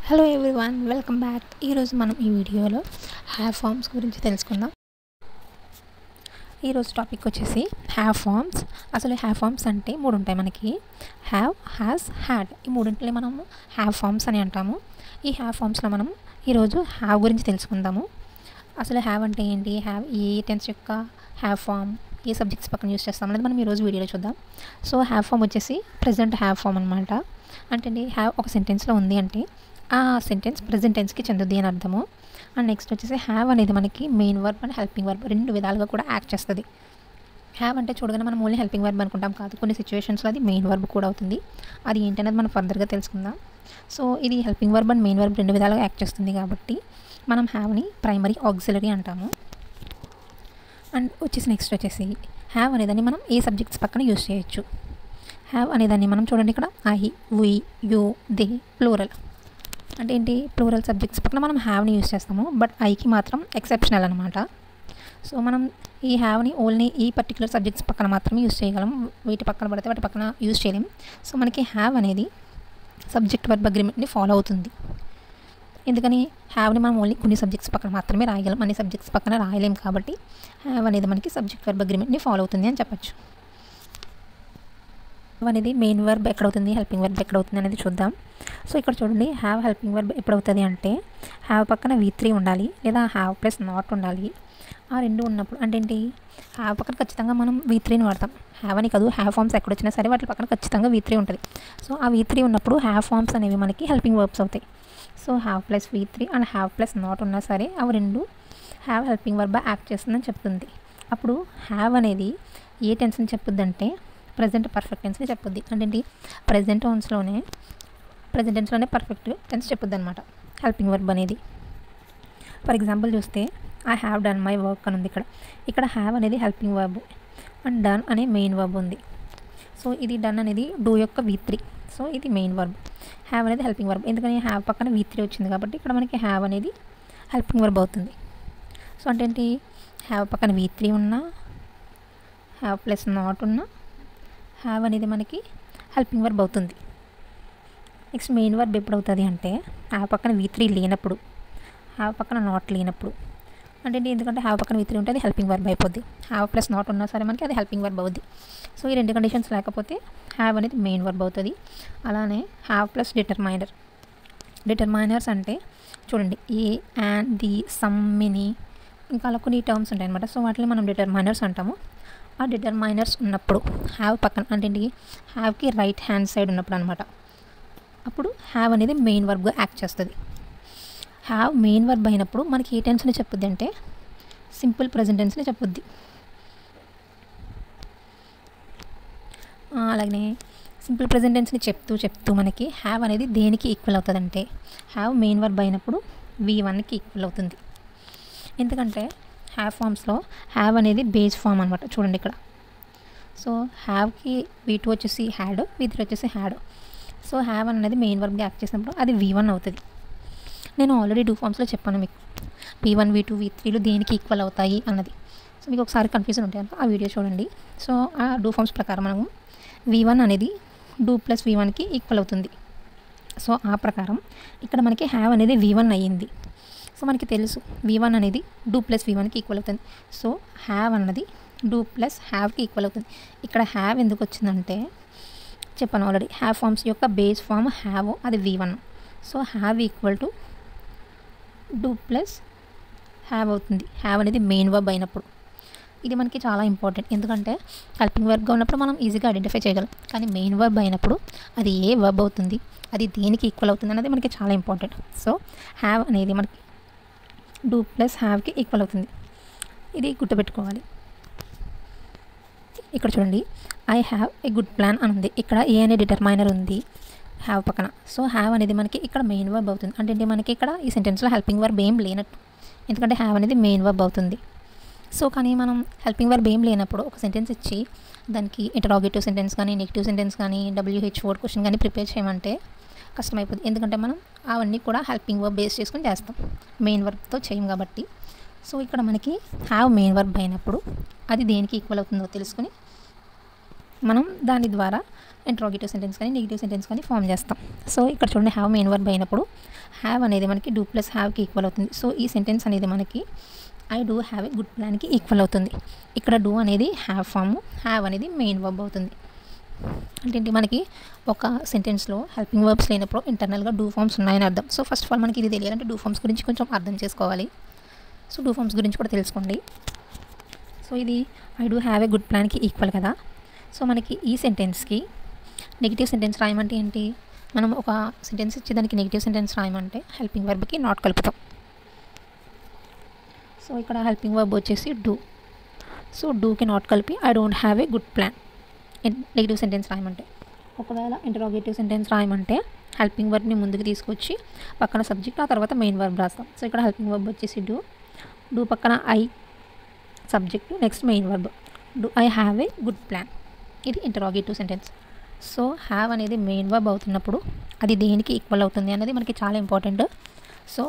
Hello everyone, welcome back. ఈరోజు మనం ఈ వీడియోలో హ్యావ్ ఫార్మ్స్ గురించి తెలుసుకుందాం. ఈరోజు టాపిక్ వచ్చేసి హ్యావ్ ఫార్మ్స్. అసలు హ్యావ్ ఫార్మ్స్ అంటే మూడు ఉంటాయి మనకి: హ్యావ్, హ్యాస్, హ్యాడ్. ఈ మూడింటిని మనము హ్యావ్ ఫార్మ్స్ అని అంటాము. ఈ హ్యావ్ ఫార్మ్స్లో మనం ఈరోజు హ్యావ్ గురించి తెలుసుకుందాము. అసలు హ్యావ్ అంటే ఏంటి, హ్యావ్ ఏ టెన్స్ యొక్క హ్యావ్ ఫార్మ్, ఏ సబ్జెక్ట్స్ పక్కన యూస్ చేస్తాం అనేది మనం ఈరోజు వీడియోలో చూద్దాం. సో హ్యావ్ ఫార్మ్ వచ్చేసి ప్రెజెంట్ హ్యావ్ ఫార్మ్ అనమాట. అంటే హ్యావ్ ఒక సెంటెన్స్లో ఉంది అంటే ఆ సెంటెన్స్ ప్రెజెంట్ టెన్స్కి చెందుద్ది అని అర్థము. అండ్ నెక్స్ట్ వచ్చేసి హ్యావ్ అనేది మనకి main verb and helping verb రెండు విధాలుగా కూడా యాక్ట్ చేస్తుంది. హ్యావ్ అంటే చూడగానే మనం ఓన్లీ హెల్పింగ్ వర్బ్ అనుకుంటాం కాదు, కొన్ని సిచ్యువేషన్స్లో అది మెయిన్ వర్బ్ కూడా అవుతుంది. అది ఏంటనేది మనం ఫర్దర్గా తెలుసుకుందాం. సో ఇది helping verb and main verb రెండు విధాలుగా యాక్ట్ చేస్తుంది కాబట్టి మనం హ్యావ్ని ప్రైమరీ ఆక్సిలరీ అంటాము. అండ్ నెక్స్ట్ వచ్చేసి హ్యావ్ అనేదాన్ని మనం ఏ సబ్జెక్ట్స్ పక్కన యూస్ చేయొచ్చు. హ్యావ్ అనేదాన్ని మనం చూడండి, ఇక్కడ I, we, you, they, plural. అంటే ఏంటి, ప్లూరల్ సబ్జెక్ట్స్ పక్కన మనం హ్యావ్ని యూస్ చేస్తాము, బట్ ఐకి మాత్రం ఎక్సెప్షనల్ అనమాట. సో మనం ఈ హ్యావ్ని ఓన్లీ ఈ పర్టికులర్ సబ్జెక్ట్స్ పక్కన మాత్రమే యూస్ చేయగలం, వీటి పక్కన పడితే వాటి పక్కన యూస్ చేయలేం. సో మనకి హ్యావ్ అనేది సబ్జెక్ట్ వర్బ్ అగ్రిమెంట్ని ఫాలో అవుతుంది. ఎందుకని, హ్యావ్ని మనం ఓన్లీ కొన్ని సబ్జెక్ట్స్ పక్కన మాత్రమే రాయగలం, అన్ని సబ్జెక్ట్స్ పక్కన రాయలేం. కాబట్టి హ్యావ్ అనేది మనకి సబ్జెక్ట్ వర్బ్ అగ్రిమెంట్ని ఫాలో అవుతుంది అని చెప్పచ్చు. అనేది మెయిన్ వర్బ్ ఎక్కడవుతుంది, హెల్పింగ్ వర్బ్ ఎక్కడవుతుంది అనేది చూద్దాం. సో ఇక్కడ చూడండి, హ్యావ్ హెల్పింగ్ వర్బ్ ఎప్పుడవుతుంది అంటే హ్యావ్ పక్కన V3 ఉండాలి, లేదా హ్యావ్ ప్లస్ నాట్ ఉండాలి. ఆ రెండు ఉన్నప్పుడు అంటే ఏంటి, హ్యావ్ పక్కన ఖచ్చితంగా మనం V3ని వాడతాం. హ్యావ్ అని కాదు, హ్యావ్ ఫార్మ్స్ ఎక్కడొచ్చినా సరే వాటి పక్కన ఖచ్చితంగా V3 ఉంటుంది. సో ఆ V3 ఉన్నప్పుడు హ్యావ్ ఫార్మ్స్ అనేవి మనకి హెల్పింగ్ వర్బ్స్ అవుతాయి. So have plus V3 and have plus not ఉన్నా సరే అవి రెండు హ్యావ్ హెల్పింగ్ వర్బ్ యాక్ట్ చేస్తుందని చెప్తుంది. అప్పుడు హ్యావ్ అనేది ఏ టెన్స్ని చెప్పుద్దంటే ప్రజెంట్ పర్ఫెక్ట్ టెన్స్ని చెప్పుద్ది. అంటే ప్రజెంట్ టెన్స్లోనే పర్ఫెక్ట్ టెన్స్ చెప్పుద్ది అనమాట హెల్పింగ్ వర్బ్ అనేది. ఫర్ ఎగ్జాంపుల్ చూస్తే I have done my work అని ఉంది. ఇక్కడ హ్యావ్ అనేది హెల్పింగ్ వర్బ్ అండ్ డన్ అనే మెయిన్ వర్బ్ ఉంది. సో ఇది డన్ అనేది డూ యొక్క V3. సో ఇది మెయిన్ వర్బ్, హ్యావ్ అనేది హెల్పింగ్ వర్బ్. ఎందుకని, హ్యావ్ పక్కన V3 వచ్చింది కాబట్టి ఇక్కడ మనకి హ్యావ్ అనేది హెల్పింగ్ వర్బ్ అవుతుంది. సో అంటే ఏంటి, హ్యావ్ పక్కన V3 ఉన్నా, హ్యావ్ ప్లస్ నాట్ ఉన్నా హ్యావ్ అనేది మనకి హెల్పింగ్ వర్బ్ అవుతుంది. నెక్స్ట్ మెయిన్ వర్బ్ ఎప్పుడు అవుతుంది అంటే హ్యావ్ పక్కన V3 లేనప్పుడు, హ్యావ్ పక్కన నాట్ లేనప్పుడు. అంటే ఎందుకంటే హ్యావ్ పక్కన V3 ఉంటే అది హెల్పింగ్ వర్బ్ అయిపోద్ది, హ్యావ్ ప్లస్ నాట్ ఉన్నా సరే మనకి అది హెల్పింగ్ వర్బ్ అవుద్ది. సో ఈ రెండు కండిషన్స్ లేకపోతే హ్యావ్ అనేది మెయిన్ వర్బ్ అవుతుంది. అలానే హ్యావ్ ప్లస్ డిటర్మైనర్స్ అంటే చూడండి, ఏ, అండ్, ది, సమ్, మెనీ, ఇంకా అలా కొన్ని టర్మ్స్ ఉంటాయి అనమాట. సో వాటిని మనం డిటర్మైనర్స్ అంటాము. ఆ డిటర్మైనర్స్ ఉన్నప్పుడు హ్యావ్ పక్కన అంటే హ్యావ్కి రైట్ హ్యాండ్ సైడ్ ఉన్నప్పుడు అనమాట, అప్పుడు హ్యావ్ అనేది మెయిన్ వర్బ్గా యాక్ట్ చేస్తుంది. హ్యావ్ మెయిన్ వర్బ్ అయినప్పుడు మనకి ఏ టెన్స్ని చెప్పుద్ది అంటే సింపుల్ ప్రెజెంట్ టెన్స్ని చెప్పుద్ది. అలాగే సింపుల్ ప్రెజెంట్ టెన్స్ని చెప్తూ మనకి హ్యావ్ అనేది దేనికి ఈక్వల్ అవుతుంది అంటే హ్యావ్ మెయిన్ వర్బ్ అయినప్పుడు V1కి ఈక్వల్ అవుతుంది. ఎందుకంటే హ్యావ్ ఫార్మ్స్లో హ్యావ్ అనేది బేస్ ఫామ్ అనమాట. చూడండి ఇక్కడ, సో హ్యావ్కి V2 వచ్చేసి హ్యాడ్, V3 వచ్చేసి హ్యాడ్. సో హ్యావ్ అనేది మెయిన్ వర్బ్గా యాక్ట్ చేసినప్పుడు అది V1 అవుతుంది. నేను ఆల్రెడీ డూ ఫార్మ్స్లో చెప్పాను మీకు, V1, V2, V3లు దేనికి ఈక్వల్ అవుతాయి అన్నది. సో మీకు ఒకసారి కన్ఫ్యూజన్ ఉంటే ఆ వీడియో చూడండి. సో ఆ డూ ఫార్మ్స్ ప్రకారం మనము V1 అనేది డూ ప్లస్ V1కి ఈక్వల్ అవుతుంది. సో ఆ ప్రకారం ఇక్కడ మనకి హ్యావ్ అనేది V1 అయ్యింది. సో మనకి తెలుసు V1 అనేది డూ ప్లస్ V1కి ఈక్వల్ అవుతుంది. సో హ్యావ్ అన్నది డూ ప్లస్ హ్యావ్కి ఈక్వల్ అవుతుంది. ఇక్కడ హ్యావ్ ఎందుకు వచ్చిందంటే చెప్పాను ఆల్రెడీ, హ్యావ్ ఫార్మ్స్ యొక్క బేస్ ఫామ్ హ్యావ్, అది V1. So have equal to do plus have అవుతుంది, హ్యావ్ అనేది మెయిన్ వర్బ్ అయినప్పుడు. ఇది మనకి చాలా ఇంపార్టెంట్, ఎందుకంటే హెల్పింగ్ వర్బ్గా ఉన్నప్పుడు మనం ఈజీగా ఐడెంటిఫై చేయగలం, కానీ మెయిన్ వర్బ్ అయినప్పుడు అది ఏ వర్బ్ అవుతుంది, అది దేనికి ఈక్వల్ అవుతుంది అనేది మనకి చాలా ఇంపార్టెంట్. సో హ్యావ్ అనేది మనకి డూ ప్లస్ హ్యావ్కి ఈక్వల్ అవుతుంది, ఇది గుర్తుపెట్టుకోవాలి. ఇక్కడ చూడండి, I have a good plan అని ఉంది. ఇక్కడ ఏ అనే డిటర్మైనర్ ఉంది హ్యావ్ పక్కన. సో హ్యావ్ అనేది మనకి ఇక్కడ మెయిన్ వర్బ్ అవుతుంది. అంటే మనకి ఇక్కడ ఈ సెంటెన్స్లో హెల్పింగ్ వర్బ్ ఏం లేనట్టు, ఎందుకంటే హ్యావ్ అనేది మెయిన్ వర్బ్ అవుతుంది. సో కానీ మనం హెల్పింగ్ వర్బ్ ఏం లేనప్పుడు ఒక సెంటెన్స్ ఇచ్చి దానికి ఇంటరాగేటివ్ సెంటెన్స్ కానీ, నెగిటివ్ సెంటెన్స్ కానీ, WH4 క్వశ్చన్ కానీ ప్రిపేర్ చేయమంటే కష్టమైపోతుంది. ఎందుకంటే మనం అవన్నీ కూడా హెల్పింగ్ వర్బ్ బేస్ చేసుకుని చేస్తాం, మెయిన్ వర్బ్తో చేయం కాబట్టి. సో ఇక్కడ మనకి హ్యావ్ మెయిన్ వర్బ్ అయినప్పుడు అది దేనికి ఈక్వల్ అవుతుందో తెలుసుకుని మనం దాని ద్వారా ఇంట్రోగేటివ్ సెంటెన్స్ కానీ నెగిటివ్ సెంటెన్స్ కానీ ఫామ్ చేస్తాం. సో ఇక్కడ చూడండి, హ్యావ్ మెయిన్ వర్బ్ అయినప్పుడు హ్యావ్ అనేది మనకి డూ ప్లస్ హ్యావ్కి ఈక్వల్ అవుతుంది. సో ఈ సెంటెన్స్ అనేది మనకి I do have a good ప్లాన్కి ఈక్వల్ అవుతుంది. ఇక్కడ డూ అనేది హ్యావ్ ఫామ్, హ్యావ్ అనేది మెయిన్ వర్బ్ అవుతుంది. అంటే మనకి ఒక సెంటెన్స్లో హెల్పింగ్ వర్బ్స్ లేనప్పుడు ఇంటర్నల్గా డూ ఫామ్స్ ఉన్నాయని అర్థం. సో ఫస్ట్ ఆఫ్ ఆల్ మనకి ఇది తెలియాలంటే డూ ఫామ్స్ గురించి కొంచెం అర్థం చేసుకోవాలి. సో డూ ఫామ్స్ గురించి కూడా తెలుసుకోండి. సో ఇది I do have a good ప్లాన్కి ఈక్వల్ కదా. సో మనకి ఈ సెంటెన్స్కి నెగిటివ్ సెంటెన్స్ రాయమంటే ఏంటి, మనం ఒక సెంటెన్స్ ఇచ్చి దానికి నెగిటివ్ సెంటెన్స్ రాయమంటే హెల్పింగ్ వర్బ్కి నాట్ కలుపుతాం. సో ఇక్కడ హెల్పింగ్ వర్బ్ వచ్చేసి డూ. సో డూకి నాట్ కలిపి I don't have a good plan negative sentence రాయమంటే. ఒకవేళ ఇంటరాగేటివ్ సెంటెన్స్ రాయమంటే హెల్పింగ్ వర్బ్ని ముందుకు తీసుకొచ్చి పక్కన సబ్జెక్ట్, ఆ తర్వాత మెయిన్ వర్బ్ రాస్తాం. సో ఇక్కడ హెల్పింగ్ వర్బ్ వచ్చేసి డూ, డూ పక్కన I subject, next main verb. Do I have a good plan, ఇది ఇంటరాగేటివ్ సెంటెన్స్. సో హ్యావ్ అనేది మెయిన్ వర్బ్ అవుతున్నప్పుడు అది దేనికి ఈక్వల్ అవుతుంది అనేది మనకి చాలా ఇంపార్టెంట్. సో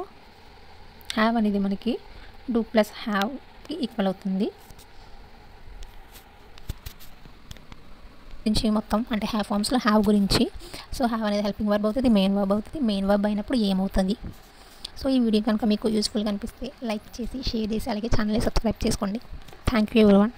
హ్యావ్ అనేది మనకి డూ ప్లస్ హ్యావ్కి ఈక్వల్ అవుతుంది. గురించి మొత్తం అంటే హ్యావ్ ఫామ్స్లో హ్యావ్ గురించి. సో హ్యావ్ అనేది హెల్పింగ్ వర్బ్ అవుతుంది, మెయిన్ వర్బ్ అవుతుంది. మెయిన్ వర్బ్ అయినప్పుడు ఏమవుతుంది. సో ఈ వీడియో కనుక మీకు యూస్ఫుల్గా అనిపిస్తే లైక్ చేసి, షేర్ చేసి, అలాగే ఛానల్ని సబ్స్క్రైబ్ చేసుకోండి. Thank you everyone.